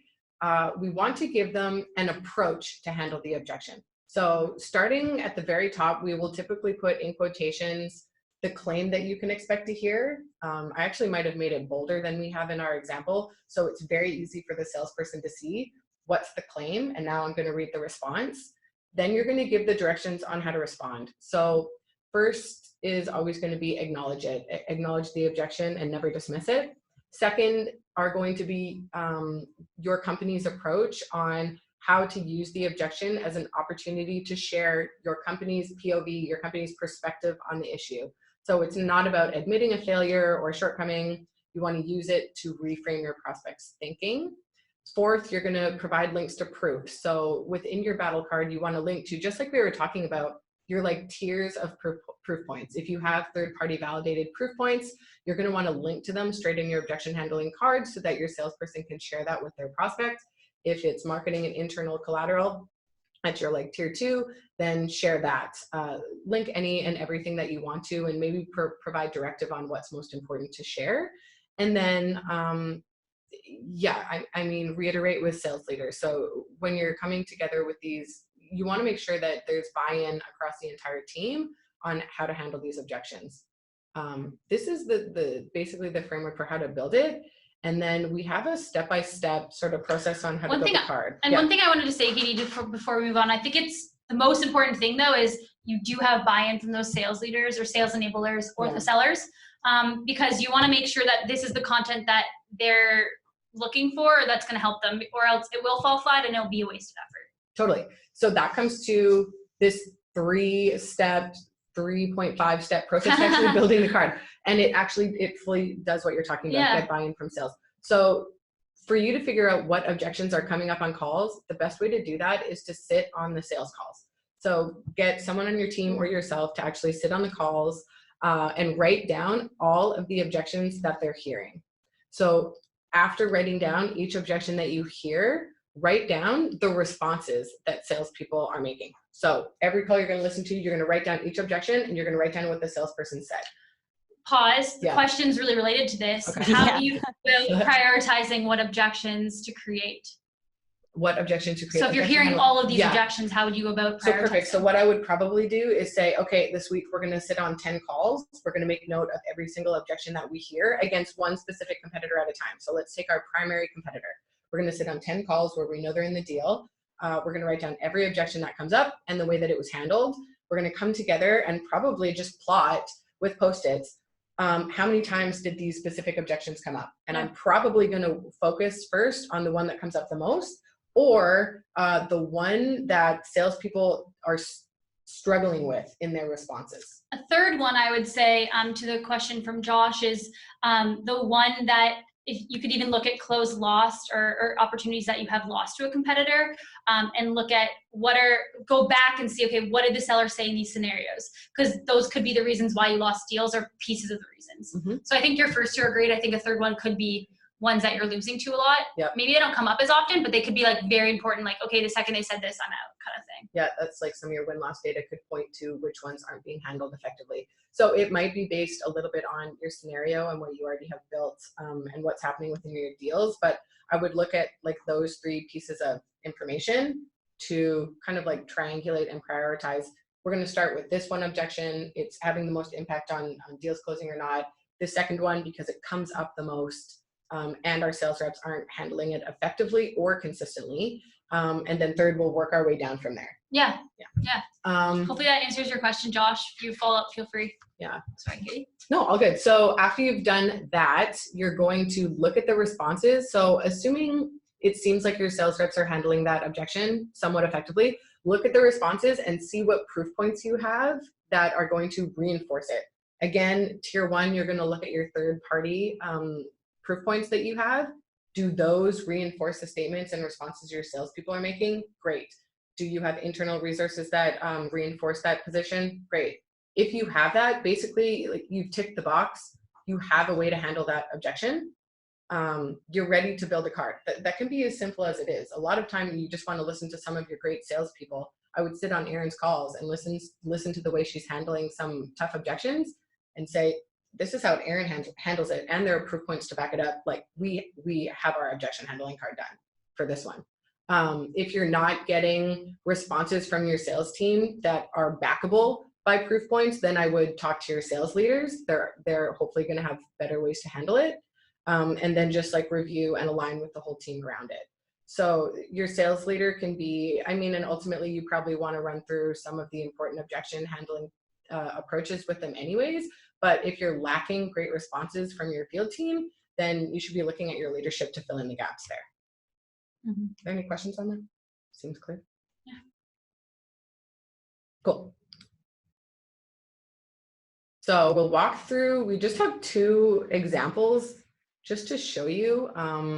we want to give them an approach to handle the objection. So starting at the very top, we will typically put in quotations the claim that you can expect to hear. I actually might have made it bolder than we have in our example, so it's very easy for the salesperson to see what's the claim, and now I'm going to read the response. Then you're going to give the directions on how to respond. So first is always going to be acknowledge it, acknowledge the objection and never dismiss it. Second are going to be your company's approach on how to use the objection as an opportunity to share your company's POV, your company's perspective on the issue. So it's not about admitting a failure or a shortcoming. You want to use it to reframe your prospect's thinking. Fourth, you're going to provide links to proof. So within your battle card, you want to link to, just like we were talking about, your like tiers of proof points. If you have third-party validated proof points, you're going to want to link to them straight in your objection handling card so that your salesperson can share that with their prospect. If it's marketing and internal collateral at your like tier 2, then share that. Link any and everything that you want to, and maybe provide directive on what's most important to share. And then yeah, I mean, reiterate with sales leaders. So when you're coming together with these, you want to make sure that there's buy-in across the entire team on how to handle these objections. This is basically the framework for how to build it. And then we have a step-by-step sort of process on how to build a card. And one thing I wanted to say, Katie, before we move on, I think it's the most important thing though, is you do have buy-in from those sales leaders or sales enablers or the sellers, because you want to make sure that this is the content that they're looking for, or that's going to help them, or else it will fall flat and it'll be a wasted effort. Totally. So that comes to this 3-step, 3.5-step process to actually building the card. And it fully does what you're talking about, get buy-in from sales. So for you to figure out what objections are coming up on calls, the best way to do that is to sit on the sales calls. So get someone on your team or yourself to actually sit on the calls and write down all of the objections that they're hearing. So after writing down each objection that you hear, write down the responses that salespeople are making. So every call you're going to listen to, you're going to write down each objection and you're going to write down what the salesperson said. Pause. The question's really related to this. Okay. How do you go prioritizing what objections to create? What objection to create? So if you're hearing all of these objections, how would you go about prioritizing? So perfect. So what I would probably do is say, okay, this week we're going to sit on 10 calls. We're going to make note of every single objection that we hear against one specific competitor at a time. So let's take our primary competitor. We're going to sit on 10 calls where we know they're in the deal. We're going to write down every objection that comes up and the way that it was handled. We're going to come together and probably just plot with Post-its how many times did these specific objections come up. And I'm probably going to focus first on the one that comes up the most, or the one that salespeople are struggling with in their responses. A third one I would say to the question from Josh is the one that, if you could even look at closed lost or opportunities that you have lost to a competitor, and look at go back and see, okay, what did the seller say in these scenarios? Because those could be the reasons why you lost deals or pieces of the reasons. Mm-hmm. So I think your first two are great. I think a third one could be ones that you're losing to a lot. Yep. Maybe they don't come up as often, but they could be like very important. Like, okay, the second they said this, I'm out, kind of thing. Yeah, that's like some of your win-loss data could point to which ones aren't being handled effectively. So it might be based a little bit on your scenario and what you already have built and what's happening within your deals. But I would look at like those 3 pieces of information to kind of like triangulate and prioritize. We're going to start with this one objection. It's having the most impact on deals closing or not. The second one, because it comes up the most. And our sales reps aren't handling it effectively or consistently. And then third, we'll work our way down from there. Yeah. Hopefully that answers your question, Josh. If you follow up, feel free. Yeah. Sorry, Katie. No, all good. So after you've done that, you're going to look at the responses. So assuming it seems like your sales reps are handling that objection somewhat effectively, look at the responses and see what proof points you have that are going to reinforce it. Again, tier 1, you're going to look at your third party proof points that you have. Do those reinforce the statements and responses your salespeople are making? Great. Do you have internal resources that reinforce that position? Great. If you have that, basically, like, you've ticked the box. You have a way to handle that objection. You're ready to build a card. That can be as simple as it is. A lot of time you just want to listen to some of your great salespeople I would sit on Erin's calls and listen to the way she's handling some tough objections and say, this is how Erin handles it. And there are proof points to back it up. Like we have our objection handling card done for this one. If you're not getting responses from your sales team that are backable by proof points, then I would talk to your sales leaders. They're hopefully going to have better ways to handle it. And then just like review and align with the whole team around it. So your sales leader can be, I mean, and ultimately you probably want to run through some of the important objection handling approaches with them anyways. But if you're lacking great responses from your field team, then you should be looking at your leadership to fill in the gaps there. Mm-hmm. Are there any questions on that? Seems clear. Yeah. Cool. So we'll walk through, we just have 2 examples just to show you.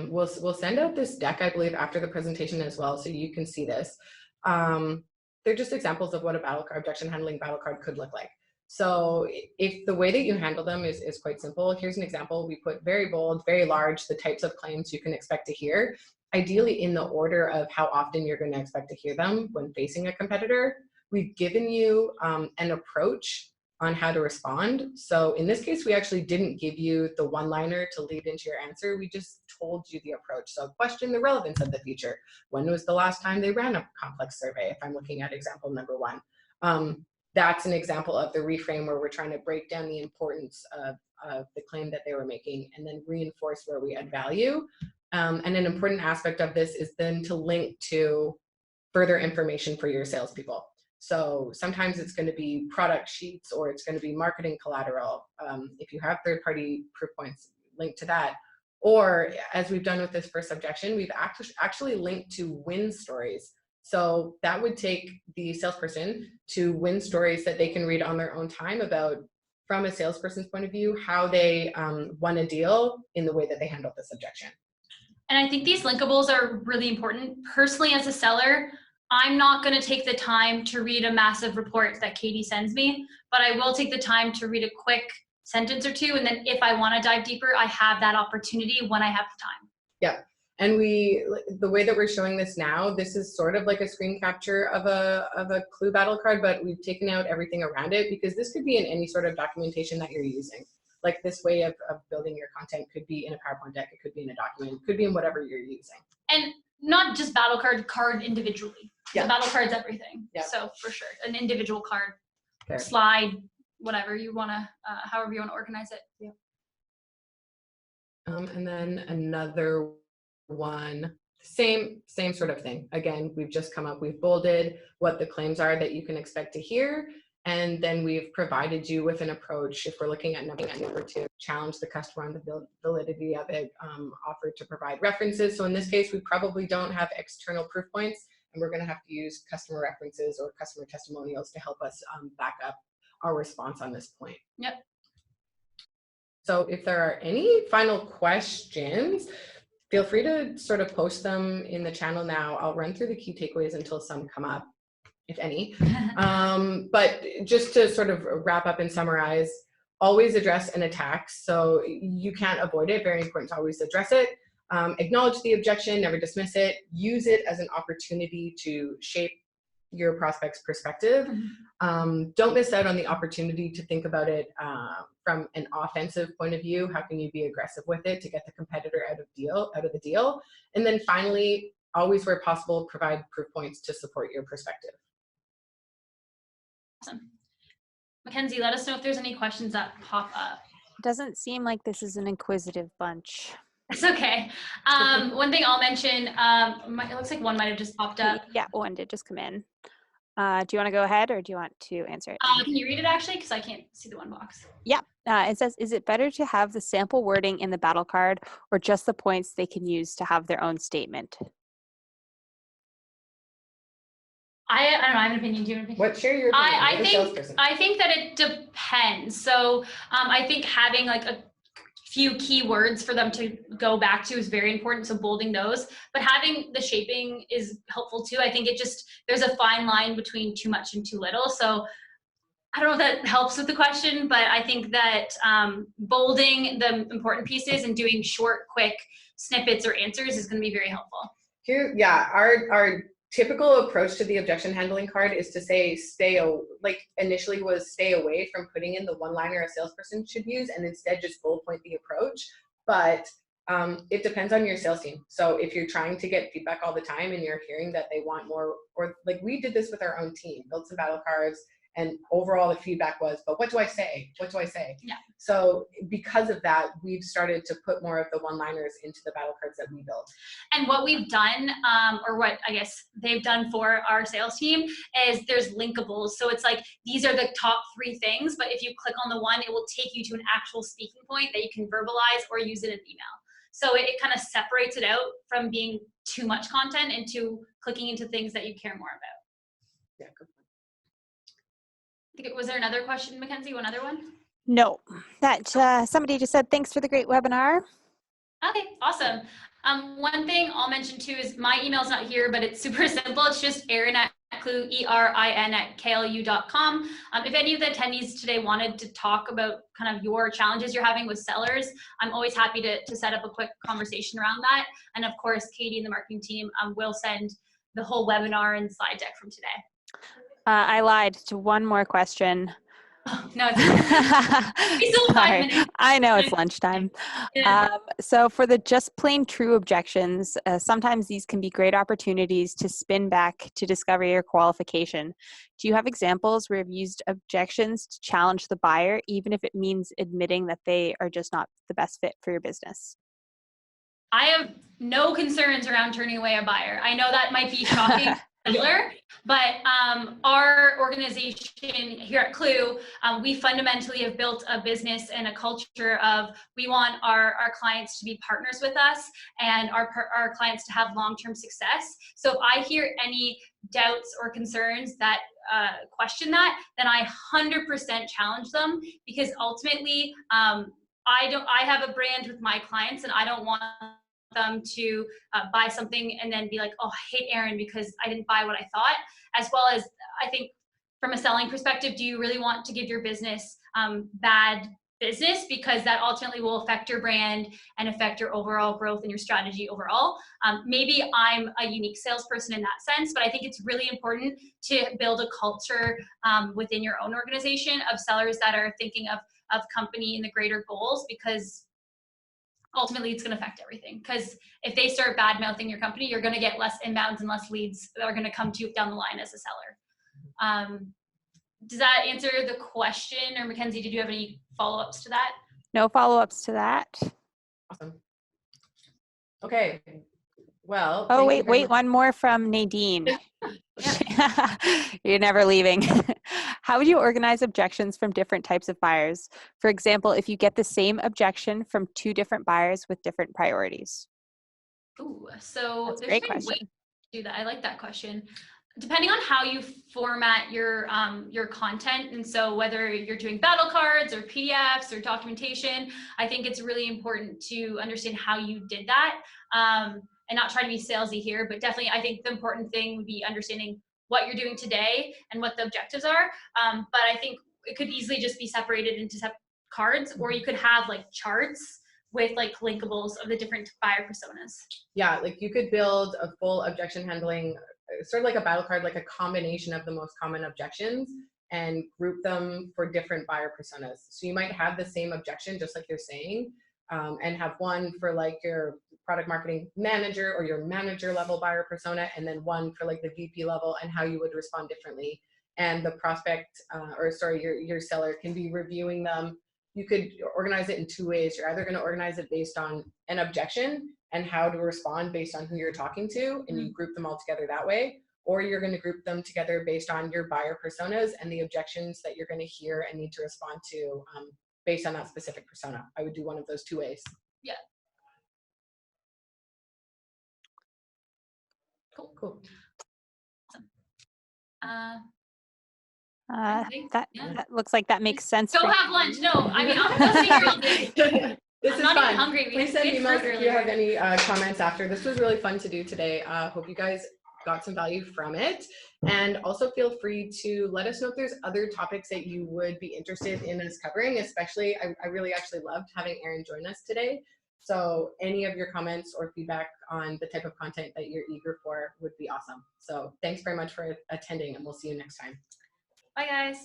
We'll send out this deck, I believe, after the presentation as well, so you can see this. They're just examples of what a objection handling battle card could look like. So if the way that you handle them is quite simple, here's an example. We put very bold, very large, the types of claims you can expect to hear, ideally in the order of how often you're going to expect to hear them when facing a competitor. We've given you an approach on how to respond. So in this case, we actually didn't give you the one-liner to lead into your answer. We just told you the approach. So question the relevance of the feature. When was the last time they ran a complex survey? If I'm looking at example number 1. That's an example of the reframe where we're trying to break down the importance of the claim that they were making and then reinforce where we add value. And an important aspect of this is then to link to further information for your salespeople. So sometimes it's going to be product sheets or it's going to be marketing collateral. If you have third-party proof points, link to that. Or as we've done with this first objection, we've actually linked to win stories. So that would take the salesperson to win stories that they can read on their own time about, from a salesperson's point of view, how they won a deal in the way that they handled this objection. And I think these linkables are really important. Personally, as a seller, I'm not going to take the time to read a massive report that Katie sends me, but I will take the time to read a quick sentence or 2. And then if I want to dive deeper, I have that opportunity when I have the time. Yeah. And the way that we're showing this now, this is sort of like a screen capture of a clue battle card, but we've taken out everything around it because this could be in any sort of documentation that you're using. Like this way of building your content could be in a PowerPoint deck, it could be in a document, it could be in whatever you're using. And not just battle card individually. Yeah. The battle card's everything. Yeah. So for sure, an individual card, Fair. slide, whatever you want to, however you want to organize it. Yeah. And then another one, same sort of thing. Again, we've bolded what the claims are that you can expect to hear. And then we've provided you with an approach, if we're looking at number 2, challenge the customer on the validity of it, offer to provide references. So in this case, we probably don't have external proof points, and we're going to have to use customer references or customer testimonials to help us back up our response on this point. Yep. So if there are any final questions, feel free to sort of post them in the channel now. I'll run through the key takeaways until some come up, if any. But just to sort of wrap up and summarize, always address an attack. So you can't avoid it. Very important to always address it. Acknowledge the objection, never dismiss it. Use it as an opportunity to shape your prospect's perspective. Don't miss out on the opportunity to think about it from an offensive point of view. How can you be aggressive with it to get the competitor out of the deal? And then finally, always where possible, provide proof points to support your perspective. Awesome. Mackenzie, let us know if there's any questions that pop up. Doesn't seem like this is an inquisitive bunch. It's okay. One thing I'll mention, it looks like one might have just popped up. Yeah, one did just come in. Do you want to go ahead or do you want to answer it? Can you read it actually? Because I can't see the one box. Yeah, it says, is it better to have the sample wording in the battle card or just the points they can use to have their own statement? I don't know, I have an opinion. Do you have an opinion? Share your opinion? I think that it depends. So I think having like a few keywords for them to go back to is very important. So bolding those, but having the shaping is helpful too. I think there's a fine line between too much and too little. So I don't know if that helps with the question, but I think that bolding the important pieces and doing short, quick snippets or answers is going to be very helpful. Here, yeah, our typical approach to the objection handling card is to say, initially was stay away from putting in the one-liner a salesperson should use, and instead just bullet point the approach. But it depends on your sales team. So if you're trying to get feedback all the time and you're hearing that they want more, or like we did this with our own team, built some battle cards, and overall the feedback was, but what do I say? What do I say? Yeah. So because of that, we've started to put more of the one-liners into the battle cards that we built. And what we've done, or what I guess they've done for our sales team, is there's linkables. So it's like, these are the top 3 things, but if you click on the one, it will take you to an actual speaking point that you can verbalize or use it in email. So it kind of separates it out from being too much content into clicking into things that you care more about. Yeah, good point. Was there another question, Mackenzie? One other one? No, that somebody just said, thanks for the great webinar. Okay, awesome. One thing I'll mention too is my email's not here, but it's super simple. It's just Erin@Klu, ERIN@KLU.com. If any of the attendees today wanted to talk about kind of your challenges you're having with sellers, I'm always happy to set up a quick conversation around that. And of course, Katie and the marketing team will send the whole webinar and slide deck from today. I lied to one more question. Oh, no, it's still 5 minutes. I know it's lunchtime. Yeah. So for the just plain true objections, sometimes these can be great opportunities to spin back to discover your qualification. Do you have examples where you've used objections to challenge the buyer, even if it means admitting that they are just not the best fit for your business? I have no concerns around turning away a buyer. I know that might be shocking. But our organization here at Klu, we fundamentally have built a business and a culture of, we want our clients to be partners with us and our clients to have long-term success. So if I hear any doubts or concerns that question that, then I 100% challenge them, because ultimately I have a brand with my clients, and I don't want them to buy something and then be like, oh, I hate Erin because I didn't buy what I thought. As well as, I think from a selling perspective, do you really want to give your business bad business? Because that ultimately will affect your brand and affect your overall growth and your strategy overall. Maybe I'm a unique salesperson in that sense, but I think it's really important to build a culture within your own organization of sellers that are thinking of company and the greater goals, because ultimately it's going to affect everything. Because if they start bad mouthing your company, you're going to get less inbounds and less leads that are going to come to you down the line as a seller. Does that answer the question? Or Mackenzie, did you have any follow-ups to that? No follow-ups to that. Awesome. Okay. Well. Oh, wait, one more from Nadine. You're never leaving. How would you organize objections from different types of buyers? For example, if you get the same objection from 2 different buyers with different priorities. Ooh, so That's a there's great ways question. to do that. I like that question. Depending on how you format your content, and so whether you're doing battle cards or PDFs or documentation, I think it's really important to understand how you did that, and not try to be salesy here, but definitely I think the important thing would be understanding what you're doing today and what the objectives are. But I think it could easily just be separated into separate cards, or you could have like charts with like linkables of the different buyer personas. Yeah, like you could build a full objection handling, sort of like a battle card, like a combination of the most common objections, and group them for different buyer personas. So you might have the same objection, just like you're saying, and have one for like your product marketing manager or your manager level buyer persona, and then one for like the VP level and how you would respond differently. And the prospect, your seller can be reviewing them. You could organize it in 2 ways. You're either going to organize it based on an objection and how to respond based on who you're talking to, and you group them all together that way, or you're going to group them together based on your buyer personas and the objections that you're going to hear and need to respond to based on that specific persona. I would do one of those 2 ways. Yeah. Cool. Awesome. That looks like that makes sense. Go have lunch. No, I mean, I'll stay here all day. This I'm is not fun. even hungry. Please send emails if you have any comments after. This was really fun to do today. Hope you guys got some value from it. And also feel free to let us know if there's other topics that you would be interested in us covering. Especially, I really actually loved having Erin join us today. So any of your comments or feedback on the type of content that you're eager for would be awesome. So thanks very much for attending, and we'll see you next time. Bye, guys.